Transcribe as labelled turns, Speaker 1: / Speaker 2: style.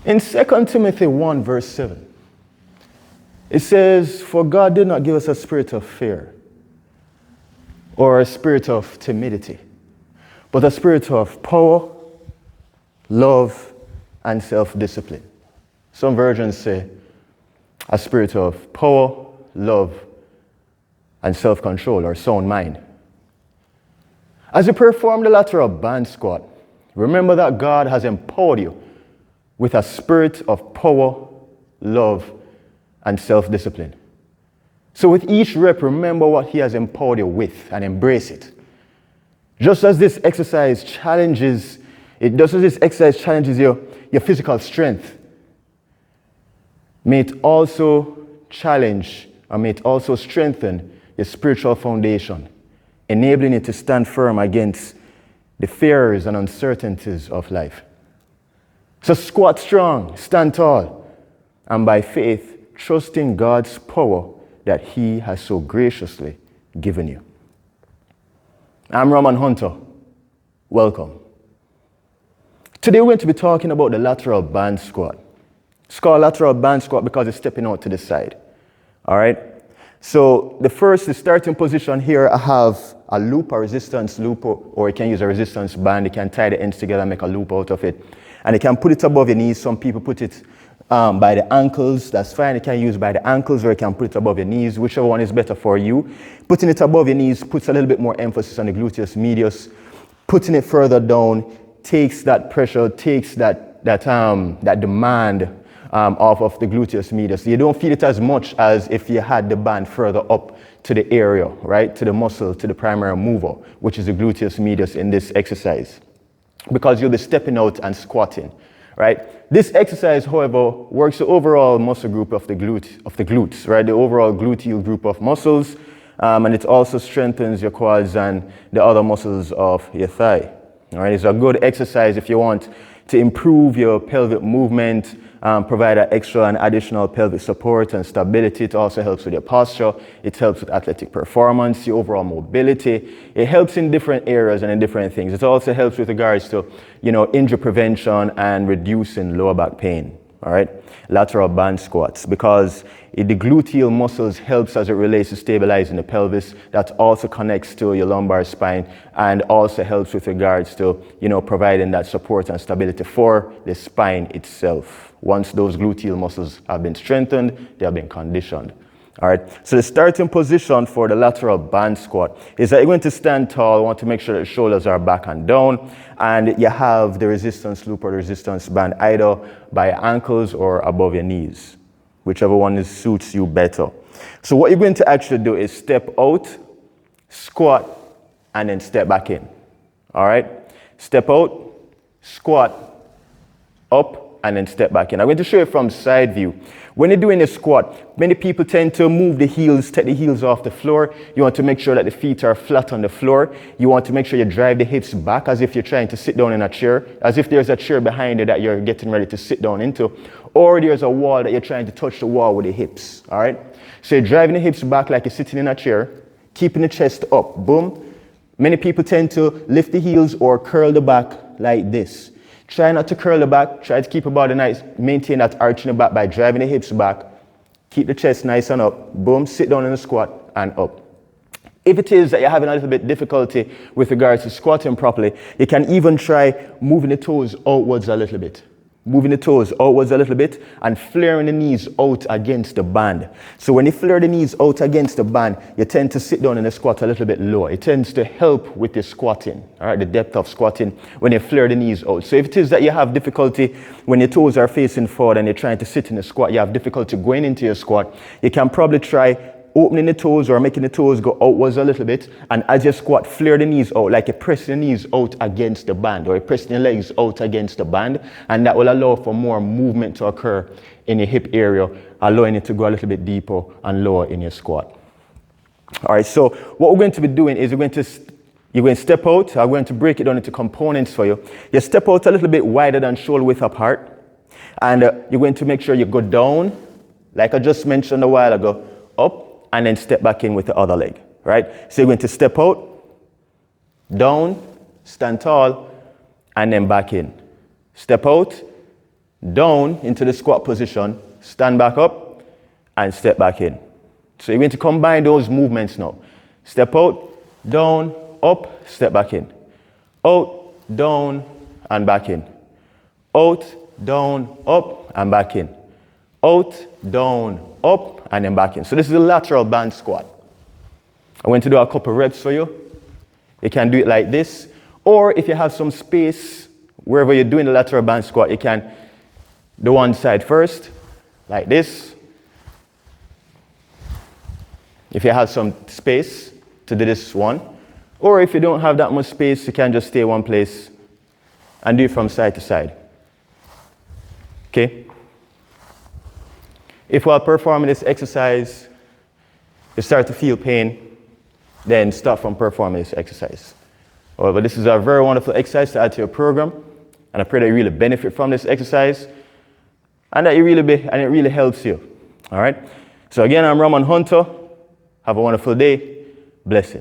Speaker 1: In 2 Timothy 1, verse 7, it says, "For God did not give us a spirit of fear or a spirit of timidity, but a spirit of power, love, and self-discipline." Some versions say a spirit of power, love, and self-control or sound mind. As you perform the lateral band squat, remember that God has empowered you with a spirit of power, love, and self-discipline. So with each rep, remember what he has empowered you with and embrace it. Just as this exercise challenges your physical strength, may it also strengthen your spiritual foundation, enabling you to stand firm against the fears and uncertainties of life. So squat strong, stand tall, and by faith, trust in God's power that he has so graciously given you. I'm Roman Hunter. Welcome. Today we're going to be talking about the lateral band squat. It's called lateral band squat because it's stepping out to the side. All right? So the starting position here, I have a loop, a resistance loop, or you can use a resistance band. You can tie the ends together and make a loop out of it. And you can put it above your knees. Some people put it by the ankles. That's fine. You can use by the ankles, or you can put it above your knees, whichever one is better for you. Putting it above your knees puts a little bit more emphasis on the gluteus medius. Putting it further down takes that pressure, takes that demand off of the gluteus medius. You don't feel it as much as if you had the band further up to the area, right? To the muscle, to the primary mover, which is the gluteus medius in this exercise. Because you'll be stepping out and squatting, right? This exercise, however, works the overall muscle group of the glutes, right? The overall gluteal group of muscles, and it also strengthens your quads and the other muscles of your thigh. All right, it's a good exercise if you want to improve your pelvic movement, provide an extra and additional pelvic support and stability. It also helps with your posture. It helps with athletic performance, your overall mobility. It helps in different areas and in different things. It also helps with regards to, injury prevention and reducing lower back pain. All right, lateral band squats, because the gluteal muscles helps as it relates to stabilizing the pelvis. That also connects to your lumbar spine and also helps with regards to, providing that support and stability for the spine itself. Once those gluteal muscles have been strengthened, they have been conditioned. All right, so the starting position for the lateral band squat is that you're going to stand tall. You want to make sure that the shoulders are back and down, and you have the resistance loop or the resistance band either by your ankles or above your knees, whichever one suits you better. So what you're going to actually do is step out, squat, and then step back in. All right, step out, squat, up, and then step back in. I'm going to show you from side view. When you're doing a squat, many people tend to move the heels, take the heels off the floor. You want to make sure that the feet are flat on the floor. You want to make sure you drive the hips back as if you're trying to sit down in a chair, as if there's a chair behind you that you're getting ready to sit down into, or there's a wall that you're trying to touch the wall with the hips, all right? So you're driving the hips back like you're sitting in a chair, keeping the chest up, boom. Many people tend to lift the heels or curl the back like this. Try not to curl the back. Try to keep your body nice. Maintain that arch in the back by driving the hips back. Keep the chest nice and up. Boom, sit down in the squat and up. If it is that you're having a little bit difficulty with regards to squatting properly, you can even try moving the toes outwards a little bit. Moving the toes outwards a little bit and flaring the knees out against the band. So when you flare the knees out against the band, you tend to sit down in the squat a little bit lower. It tends to help with the squatting, all right, the depth of squatting when you flare the knees out. So if it is that you have difficulty when your toes are facing forward and you're trying to sit in the squat, you have difficulty going into your squat, you can probably try opening the toes or making the toes go outwards a little bit, and as you squat, flare the knees out like you're pressing the knees out against the band, or you're pressing your legs out against the band, and that will allow for more movement to occur in your hip area, allowing it to go a little bit deeper and lower in your squat. All right, so what we're going to be doing is you're going to step out. I'm going to break it down into components for you. You step out a little bit wider than shoulder width apart, and you're going to make sure you go down, like I just mentioned a while ago, up, and then step back in with the other leg, right? So you're going to step out, down, stand tall, and then back in. Step out, down into the squat position, stand back up, and step back in. So you're going to combine those movements now. Step out, down, up, step back in. Out, down, and back in. Out, down, up, and back in. Out, down, up, and then back in. So this is a lateral band squat. I'm going to do a couple reps for you. You can do it like this. Or if you have some space, wherever you're doing the lateral band squat, you can do one side first, like this. If you have some space to do this one. Or if you don't have that much space, you can just stay one place and do it from side to side. Okay? If while performing this exercise, you start to feel pain, then stop from performing this exercise. But this is a very wonderful exercise to add to your program, and I pray that you really benefit from this exercise, and that it really helps you. All right? So again, I'm Roman Hunter. Have a wonderful day. Blessed.